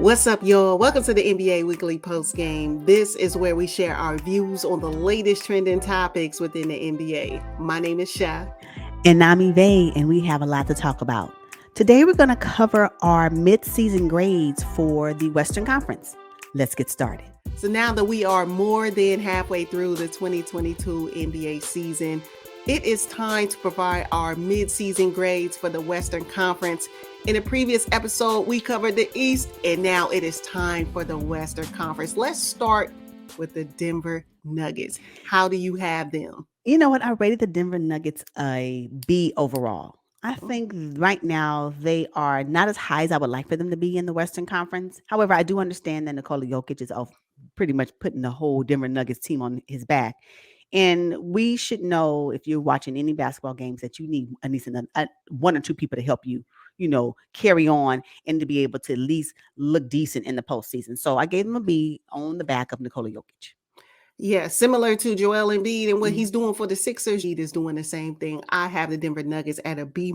What's up, y'all? Welcome to the NBA Weekly Post Game. This is where we share our views on the latest trending topics within the NBA. My name is Sha. And I'm Evay, and we have a lot to talk about. Today, we're going to cover our mid-season grades for the Western Conference. Let's get started. So now that we are more than halfway through the 2022 NBA season, it is time to provide our mid-season grades for the Western Conference. In a previous episode, we covered the East, and now it is time for the Western Conference. Let's start with the Denver Nuggets. How do you have them? You know what? I rated the Denver Nuggets a B overall. I think right now they are not as high as I would like for them to be in the Western Conference. However, I do understand that Nikola Jokic is pretty much putting the whole Denver Nuggets team on his back. And we should know, if you're watching any basketball games, that you need at least one or two people to help you, carry on and to be able to at least look decent in the postseason. So I gave them a B on the back of Nikola Jokic. Yeah, similar to Joel Embiid and what he's doing for the Sixers, he is doing the same thing. I have the Denver Nuggets at a B-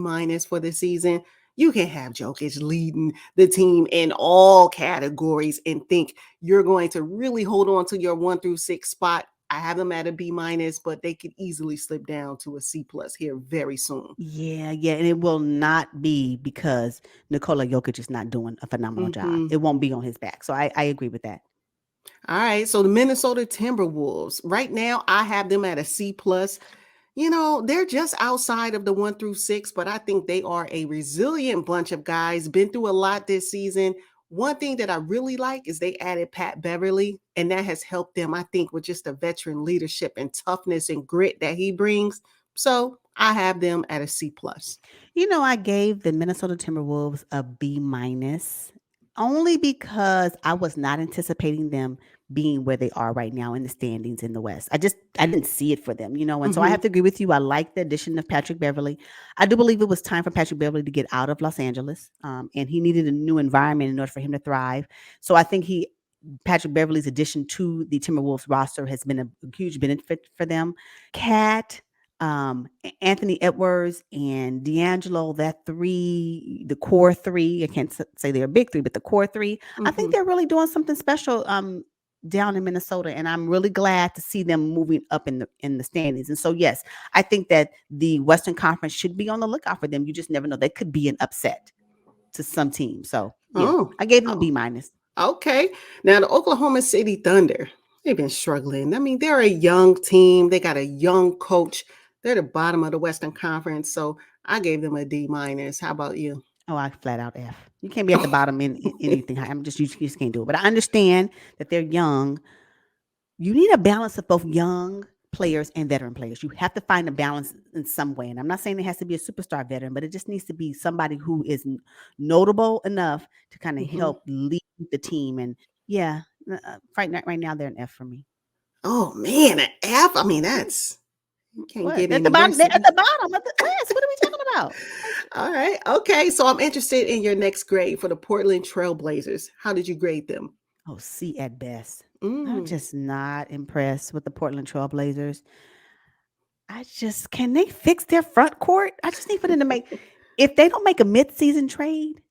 for the season. You can have Jokic leading the team in all categories and think you're going to really hold on to your 1 through 6 spot. I have them at a B-, but they could easily slip down to a C+ here very soon. Yeah, and it will not be because Nikola Jokic is not doing a phenomenal job. It won't be on his back. So I agree with that. All right, so the Minnesota Timberwolves. Right now, I have them at a C+. They're just outside of the 1 through 6, but I think they are a resilient bunch of guys, been through a lot this season. One thing that I really like is they added Pat Beverly, and that has helped them, I think, with just the veteran leadership and toughness and grit that he brings. So I have them at a C+. I gave the Minnesota Timberwolves a B- only because I was not anticipating them being where they are right now in the standings in the West. I didn't see it for them, and so I have to agree with you. I like the addition of Patrick Beverly. I do believe it was time for Patrick Beverly to get out of Los Angeles, and he needed a new environment in order for him to thrive. So I think Patrick Beverly's addition to the Timberwolves roster has been a huge benefit for them. Cat, Anthony Edwards and D'Angelo, the core three. I can't say they're a big three, but the core three. I think they're really doing something special down in Minnesota, and I'm really glad to see them moving up in the standings. And so, yes, I think that the Western Conference should be on the lookout for them. You just never know; they could be an upset to some team. So, yeah, I gave them a B-. Okay, now the Oklahoma City Thunder. They've been struggling. I mean, they're a young team. They got a young coach. They're the bottom of the Western Conference, so I gave them a D-. How about you? Oh, I flat out F. You can't be at the bottom in anything. You just can't do it. But I understand that they're young. You need a balance of both young players and veteran players. You have to find a balance in some way. And I'm not saying it has to be a superstar veteran, but it just needs to be somebody who is notable enough to kind of help lead the team. And yeah, right now they're an F for me. Oh man, an F. I mean, that's you can't what? get At any the bottom. worse. They're at the bottom of the class. What are we talking about? All right. Okay. So I'm interested in your next grade for the Portland Trailblazers. How did you grade them? Oh, C at best. I'm just not impressed with the Portland Trailblazers. Can they fix their front court? I just need for them to if they don't make a mid-season trade,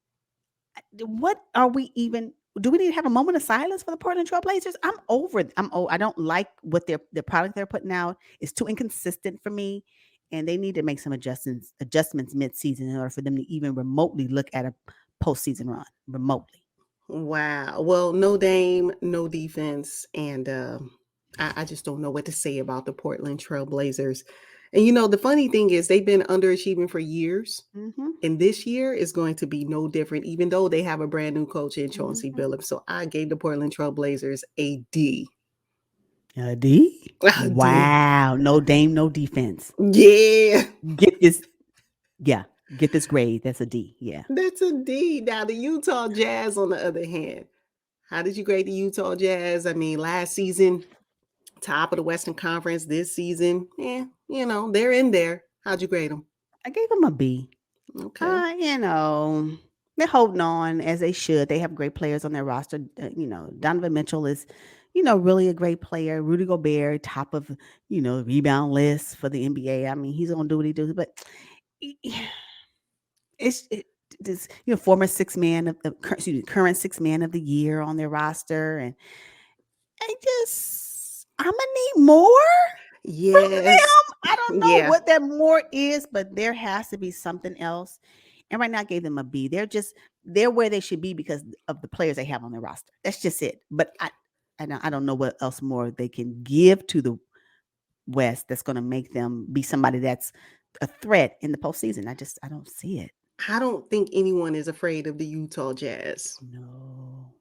what are we even, do we need to have a moment of silence for the Portland Trailblazers? I don't like what the product they're putting out. It's too inconsistent for me. And they need to make some adjustments mid-season in order for them to even remotely look at a postseason run remotely. Wow. Well, no Dame, no defense, and I just don't know what to say about the Portland Trailblazers. And the funny thing is they've been underachieving for years, and this year is going to be no different, even though they have a brand new coach in Chauncey Billups. So I gave the Portland Trailblazers a D. A D? Wow. No Dame, no defense. Yeah. Get this grade. That's a D. Yeah. That's a D. Now, the Utah Jazz, on the other hand, how did you grade the Utah Jazz? I mean, last season, top of the Western Conference. This season, they're in there. How'd you grade them? I gave them a B. Okay. They're holding on as they should. They have great players on their roster. Donovan Mitchell is, really a great player. Rudy Gobert, top of, rebound list for the NBA. I mean, he's going to do what he does, but this, former six man current six man of the year on their roster, and I'm gonna need more from Yes. them. I don't know Yeah. what that more is, but there has to be something else. And right now, I gave them a B. They're where they should be because of the players they have on their roster. That's just it. But I don't know what else more they can give to the West that's going to make them be somebody that's a threat in the postseason. I don't see it. I don't think anyone is afraid of the Utah Jazz. No.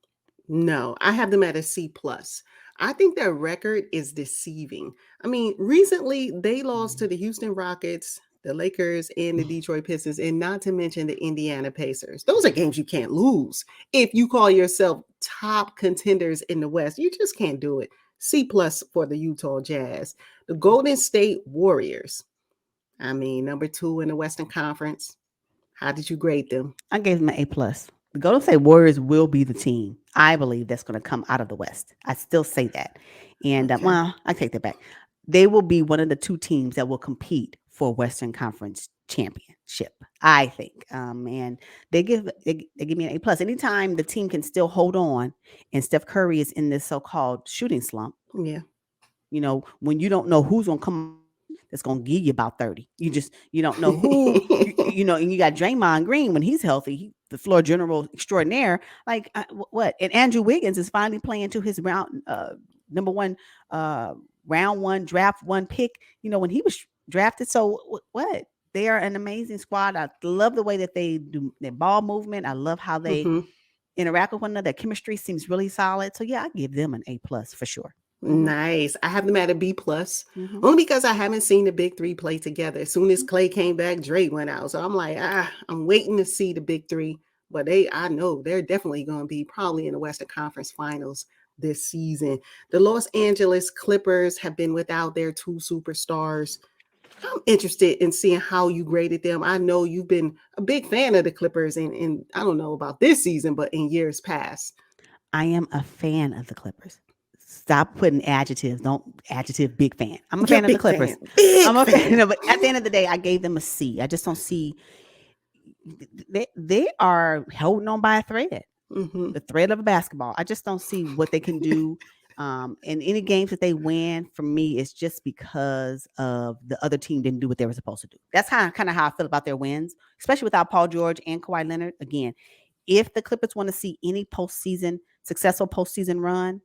No, I have them at a C plus. I think their record is deceiving. I mean, recently they lost to the Houston Rockets, the Lakers, and the Detroit Pistons, and not to mention the Indiana Pacers. Those are games you can't lose. If you call yourself top contenders in the West, you just can't do it. C plus for the Utah Jazz. The Golden State Warriors. I mean, number 2 in the Western Conference. How did you grade them? I gave them an A plus. The Golden State Warriors will be the team I believe that's going to come out of the West. I still say that, and Okay. well, I take that back. They will be one of the two teams that will compete for Western Conference championship. I think, and they give me an A plus. Anytime the team can still hold on, and Steph Curry is in this so-called shooting slump. Yeah. When you don't know who's going to come that's going to give you about 30. You don't know who, and you got Draymond Green when he's healthy, the floor general extraordinaire. Like, what? And Andrew Wiggins is finally playing to his number one, round one, draft one pick, when he was drafted. So what? They are an amazing squad. I love the way that they do their ball movement. I love how they hmm interact with one another. Their chemistry seems really solid. So yeah, I give them an A plus for sure. Nice. I have them at a B plus, Mm-hmm. only because I haven't seen the big three play together. As soon as Clay came back, Drake went out. So I'm like, I'm waiting to see the big three. But I know they're definitely going to be probably in the Western Conference Finals this season. The Los Angeles Clippers have been without their 2 superstars. I'm interested in seeing how you graded them. I know you've been a big fan of the Clippers, and I don't know about this season, but in years past. I am a fan of the Clippers. Stop putting adjectives. Don't adjective big fan. I'm a You're a fan of the big Clippers. fan. Big I'm a fan. fan. But at the end of the day, I gave them a C. I just don't see they are holding on by a thread. hmm The thread of a basketball. I just don't see what they can do. In any games that they win, for me, it's just because of the other team didn't do what they were supposed to do. That's kind of how I feel about their wins, especially without Paul George and Kawhi Leonard. Again, if the Clippers want to see any successful postseason run,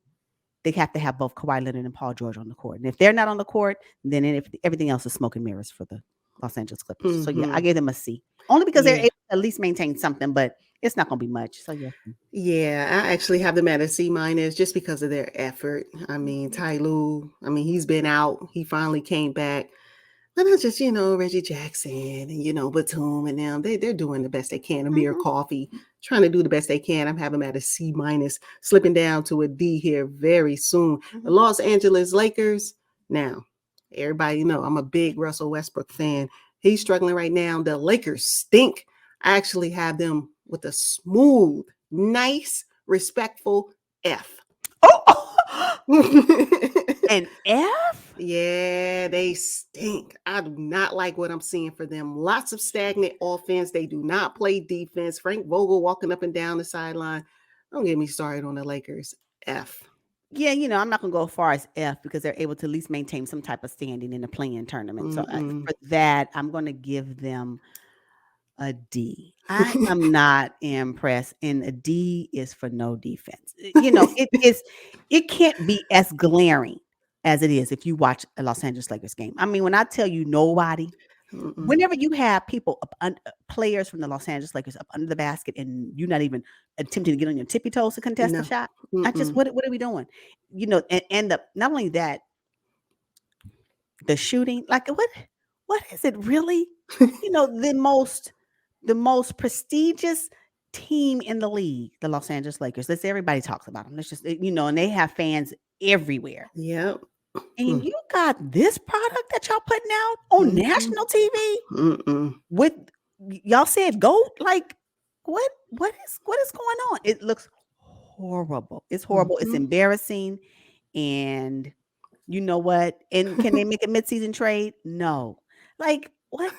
they have to have both Kawhi Leonard and Paul George on the court. And if they're not on the court, then everything else is smoke and mirrors for the Los Angeles Clippers. So yeah, I hmm gave them a C. Only because they're Yeah. able to at least maintain something, but it's not going to be much. So yeah. Yeah, I actually have them at a C minus just because of their effort. I mean, Ty Lue, he's been out. He finally came back. But it's just, Reggie Jackson and, Batum and them, they're doing the best they can. Amir Mhm. Coffee, trying to do the best they can. I'm having them at a C minus, slipping down to a D here very soon. The Mhm. Los Angeles Lakers, now, everybody know I'm a big Russell Westbrook fan. He's struggling right now. The Lakers stink. I actually have them with a smooth, nice, respectful F. Oh, an F? Yeah, they stink. I do not like what I'm seeing for them. Lots of stagnant offense. They do not play defense. Frank Vogel walking up and down the sideline. Don't get me started on the Lakers. F. Yeah, I'm not going to go as far as F because they're able to at least maintain some type of standing in the play-in tournament. So Mm-mm. for that, I'm going to give them a D. I am not impressed, and a D is for no defense. It can't be as glaring as it is if you watch a Los Angeles Lakers game. I mean, when I tell you nobody, Mm-mm. whenever you have players from the Los Angeles Lakers up under the basket, and you're not even attempting to get on your tippy toes to contest the No. shot, Mm-mm. what are we doing? Not only that, the shooting, like what is it really? The most prestigious team in the league, the Los Angeles Lakers. Everybody talks about them. Let's just and they have fans everywhere. Yep. And you got this product that y'all putting out on Mm-mm. national TV Mm-mm. with y'all said GOAT? Like what is going on? It looks horrible. It's horrible. It's Mm-mm. embarrassing. And you know what? And can they make a midseason trade? No. Like what?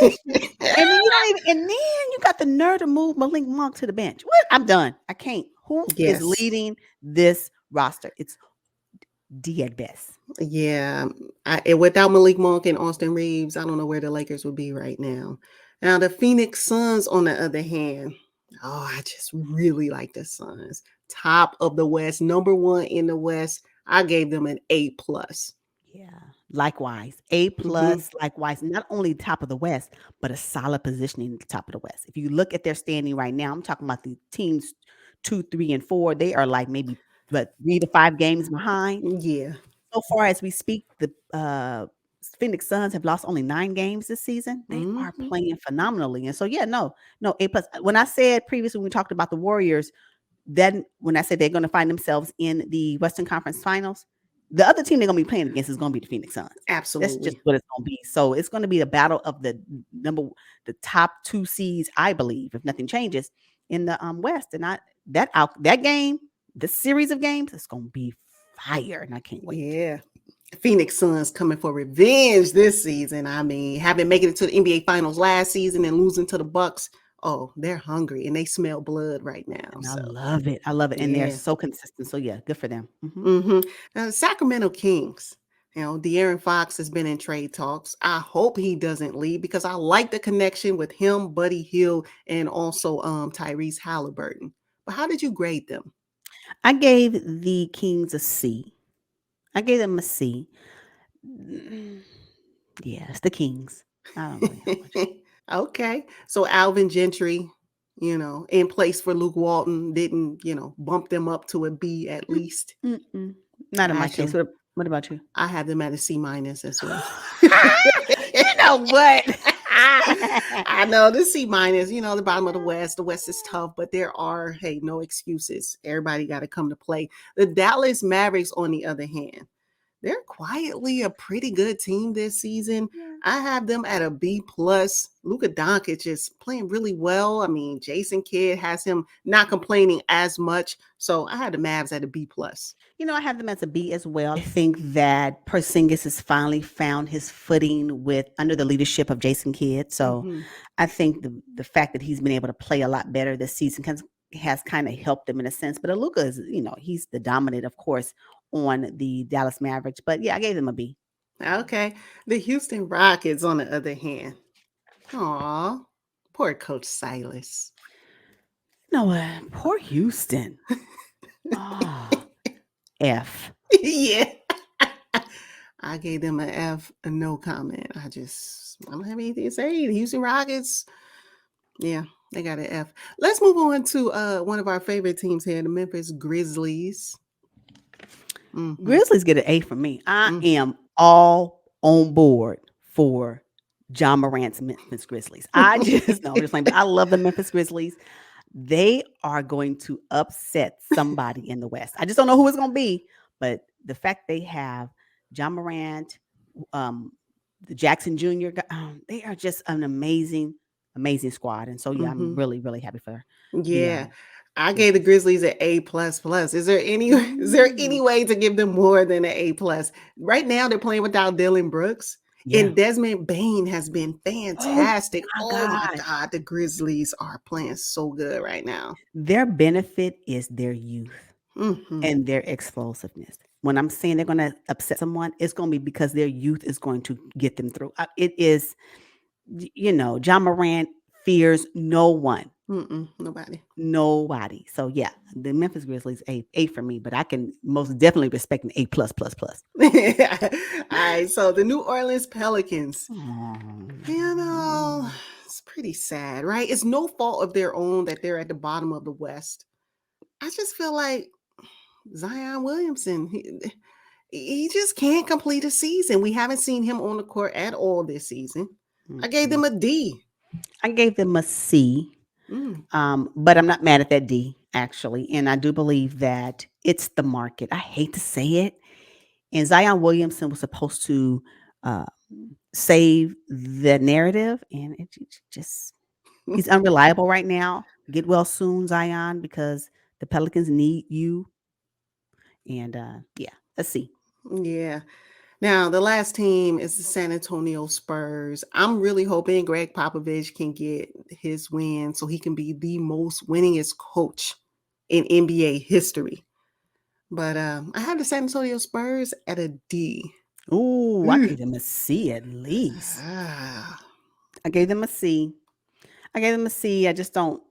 It's and then you don't even and then you got the nerve to move Malik Monk to the bench. What? I'm done. I can't. Who is Yes. leading this roster? It's D at best. Yeah. Without Malik Monk and Austin Reeves, I don't know where the Lakers would be right now. Now, the Phoenix Suns, on the other hand, oh, I just really like the Suns. Top of the West, number one in the West. I gave them an A plus. Yeah. Likewise, A Hmm. plus. Likewise, not only top of the West, but a solid positioning at the top of the West. If you look at their standing right now, I'm talking about the teams 2, 3, and 4. They are like maybe but 3 to 5 games behind. Yeah. So far as we speak, the Phoenix Suns have lost only 9 games this season. They are Hmm. playing phenomenally, and so yeah, no A plus. When I said previously when we talked about the Warriors, then when I said they're going to find themselves in the Western Conference Finals, the other team they're going to be playing against is going to be the Phoenix Suns. That's just Absolutely. what it's going to be. So it's going to be a battle of the top 2 seeds, I believe, if nothing changes in the West. And that game, this series of games, it's going to be fire, and I can't wait. Yeah. Phoenix Suns coming for revenge this season. I mean, having making it to the NBA Finals last season and losing to the Bucks. Oh, they're hungry and they smell blood right now. And I So love it. I love it. And they're yeah. so consistent. So yeah, good for them. Mhm. Hmm. Sacramento Kings. De'Aaron Fox has been in trade talks. I hope he doesn't leave because I like the connection with him, Buddy Hield, and also Tyrese Halliburton. But how did you grade them? I gave the Kings a C. I gave them a C. Mm, yeah, it's the Kings. I don't really have much. Okay. So Alvin Gentry, in place for Luke Walton, didn't, bump them up to a B at Mm, least. mm-mm. Not in I my case. actually, What about you? I have them at a C minus as well. You know what? I know the C minus, the bottom of the West. The West is tough, but there are, hey, no excuses. Everybody got to come to play. The Dallas Mavericks, on the other hand, they're quietly a pretty good team this season. Yeah. I have them at a B plus. Luka Doncic is playing really well. I mean, Jason Kidd has him not complaining as much. So I had the Mavs at a B plus. I have them as a B as well. I think that Porzingis has finally found his footing with under the leadership of Jason Kidd. So Hmm. I think the fact that he's been able to play a lot better this season has kind of helped him in a sense. But Luka is, he's the dominant, of course, on the Dallas Mavericks. But yeah, I gave them a B. Okay. The Houston Rockets, on the other hand. Aw, poor Coach Silas. You know what? Poor Houston. Oh, F. Yeah. I gave them an F, a no comment. I don't have anything to say. The Houston Rockets, yeah, they got an F. Let's move on to one of our favorite teams here, the Memphis Grizzlies. Hmm. Grizzlies get an A from me. I am all on board for John Morant's Memphis Grizzlies. I just no, I'm just like, but I love the Memphis Grizzlies. They are going to upset somebody in the West. I just don't know who it's going to be, but the fact they have John Morant, um, the Jackson Jr., they are just an amazing squad. And so, yeah, I'm Hmm. really, really happy for the Yeah. I gave the Grizzlies. Grizzlies an A plus plus. Is there any is there Mm, any way to give them more than an A plus? Right now they're playing without Dylan Brooks. yeah. And Desmond Bain has been Oh fantastic. my Oh my God. God, the Grizzlies are playing so good right now. Their benefit is their youth Hmm. and their explosiveness. When I'm saying they're going to upset someone, it's going to be because their youth is going to get them through. It is, John Morant fears no one, Mm-mm, nobody. nobody. So yeah, the Memphis Grizzlies A for me, but I can most definitely respect an A plus plus plus. All right, so the New Orleans Pelicans. Oh, You know, it's pretty sad, right? It's no fault of their own that they're at the bottom of the West. I just feel like Zion Williamson, he just can't complete a season. We haven't seen him on the court at all this season. I gave mm-mm. them a D. I gave them a C. Mm. But I'm not mad at that D actually, and I do believe that it's the market. I hate to say it, and Zion Williamson was supposed to uh, save the narrative, and just he's unreliable right now. Get well soon, Zion, because the Pelicans need you. And yeah, let's see. Yeah. Now, the last team is the San Antonio Spurs. I'm really hoping Greg Popovich can get his win so he can be the most winningest coach in NBA history. But I have the San Antonio Spurs at a D. Ooh, I gave them a C at least. Ah. I gave them a C. I just don't.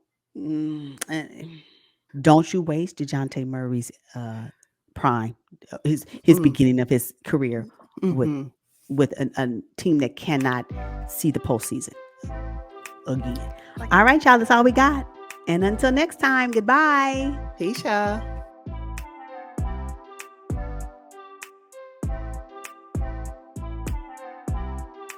Don't you waste DeJounte Murray's prime, his beginning of his career with Mm-hmm. a team that cannot see the postseason again. All right, y'all. That's all we got. And until next time, goodbye. Hey, Sha.